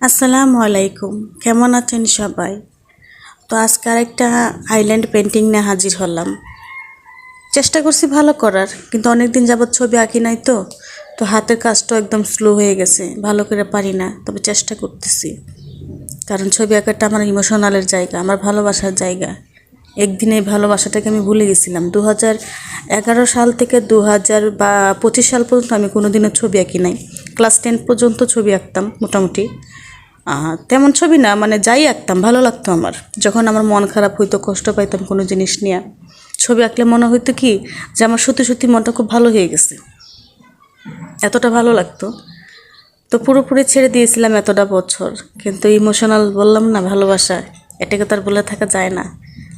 আসসালামু আলাইকুম, কেমন আছেন সবাই? তো আজকে আরেকটা আইল্যান্ড পেন্টিং নিয়ে হাজির হলাম। চেষ্টা করছি ভালো করার, কিন্তু অনেক দিন যাবৎ ছবি আঁকি নাই তো হাতের কাজটা একদম স্লো হয়ে গেছে, ভালো করে পারি না, তবে চেষ্টা করতেছি। কারণ ছবি আঁকাটা আমার ইমোশনালের জায়গা, আমার ভালোবাসার জায়গা। একদিনে এই ভালোবাসাটাকে আমি ভুলে গেছিলাম। 2011 সাল থেকে 2025 সাল পর্যন্ত আমি কোনোদিনও ছবি আঁকি নাই। ক্লাস 10 পর্যন্ত ছবি আঁকতাম মোটামুটি। তেমন ছবি না, মানে যাই আঁকতাম ভালো লাগতো আমার। যখন আমার মন খারাপ হইতো, কষ্ট পাইতাম কোনো জিনিস নিয়ে, ছবি আঁকলে মনে হইতো কি যে আমার সত্যি সত্যি মনটা খুব ভালো হয়ে গেছে, এতটা ভালো লাগতো। তো পুরোপুরি ছেড়ে দিয়েছিলাম এতটা বছর, কিন্তু ইমোশনাল বললাম না, ভালোবাসা এটাকে তো আর বলে থাকা যায় না।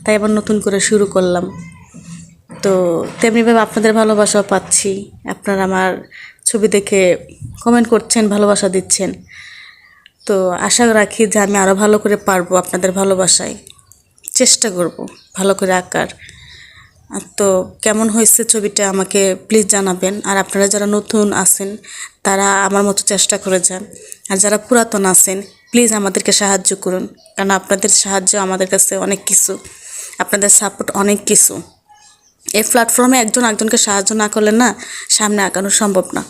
তাই আবার নতুন করে শুরু করলাম। তো তেমনিভাবে আপনাদের ভালোবাসাও পাচ্ছি। আপনারা আমার ছবি দেখে কমেন্ট করছেন, ভালোবাসা দিচ্ছেন। তো আশা রাখি যে আমি আরও ভালো করে পারবো আপনাদের ভালোবাসায়। চেষ্টা করব ভালো করে আঁকার। তো কেমন হয়েছে ছবিটা আমাকে প্লিজ জানাবেন। আর আপনারা যারা নতুন আছেন তারা আমার মতো চেষ্টা করে যান। আর যারা পুরাতন আছেন প্লিজ আমাদেরকে সাহায্য করুন, কারণ আপনাদের সাহায্য আমাদের কাছে অনেক কিছু, আপনাদের সাপোর্ট অনেক কিছু। এই প্ল্যাটফর্মে একজন একজনকে সাহায্য না করলে না সামনে আগানো সম্ভব না।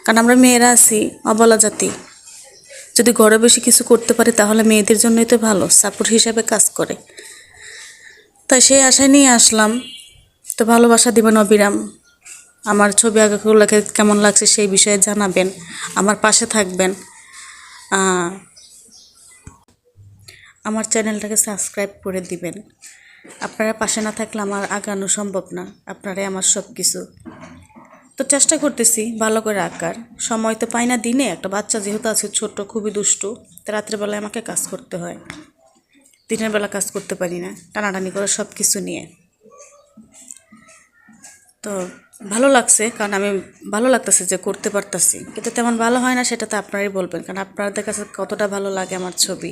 কারণ আমরা মেয়েরা আছি অবলা জাতি, যদি ঘরে বসে কিছু করতে পারি তাহলে মেয়েদের জন্যই তো ভালো, সাপোর্ট হিসাবে কাজ করে। তাই সেই আশায় নিয়ে আসলাম। তো ভালোবাসা দিবেন অবিরাম। আমার ছবি আঁকাগুলোকে কেমন লাগছে সেই বিষয়ে জানাবেন, আমার পাশে থাকবেন। আমার চ্যানেলটাকে সাবস্ক্রাইব করে দিবেন। আপনারা পাশে না থাকলে আমার আগানো সম্ভব না, আপনারাই আমার সব কিছু। তো চেষ্টা করতেছি ভালো করে আঁকার। সময় তো পাই না দিনে, একটা বাচ্চা যেহেতু আছে ছোট, খুবই দুষ্টু, তো রাত্রেবেলায় আমাকে কাজ করতে হয়, দিনের বেলা কাজ করতে পারি না, টানাটানি করে সব কিছু নিয়ে। তো ভালো লাগছে, কারণ আমি ভালো লাগতেছে যে করতে পারতাছি, কিন্তু তেমন ভালো হয় না, সেটা তো আপনারাই বলবেন। কারণ আপনাদের কাছে কতটা ভালো লাগে আমার ছবি,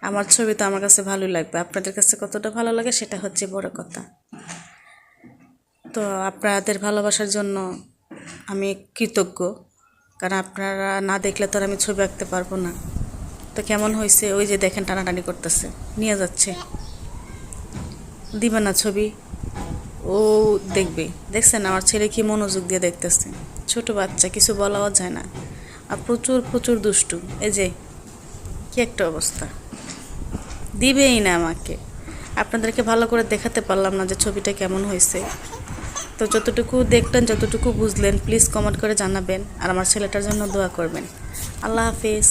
আমার ছবি তো আমার কাছে ভালোই লাগবে, আপনাদের কাছে কতটা ভালো লাগে সেটা হচ্ছে বড় কথা। তো আপনাদের ভালোবাসার জন্য আমি কৃতজ্ঞ, কারণ আপনারা না দেখলে তো আর আমি ছবি আঁকতে পারবো না। তো কেমন হয়েছে ওই যে দেখেন টানাটানি করতেছে, নিয়ে যাচ্ছে, দিবে না ছবি, ও দেখবে। দেখছেন আমার ছেলে কি মনোযোগ দিয়ে দেখতেছে, ছোট বাচ্চা, কিছু বলাও যায় না, আর প্রচুর প্রচুর দুষ্টু। এই যে কি একটা অবস্থা, দিবেই না আমাকে। আপনাদেরকে ভালো করে দেখাতে পারলাম না যে ছবিটা কেমন হয়েছে। তো যতটুকু দেখলেন, যতটুকু বুঝলেন, প্লিজ কমেন্ট করে জানাবেন, আর আমার ছেলেটার জন্য দোয়া করবেন। আল্লাহ হাফিজ।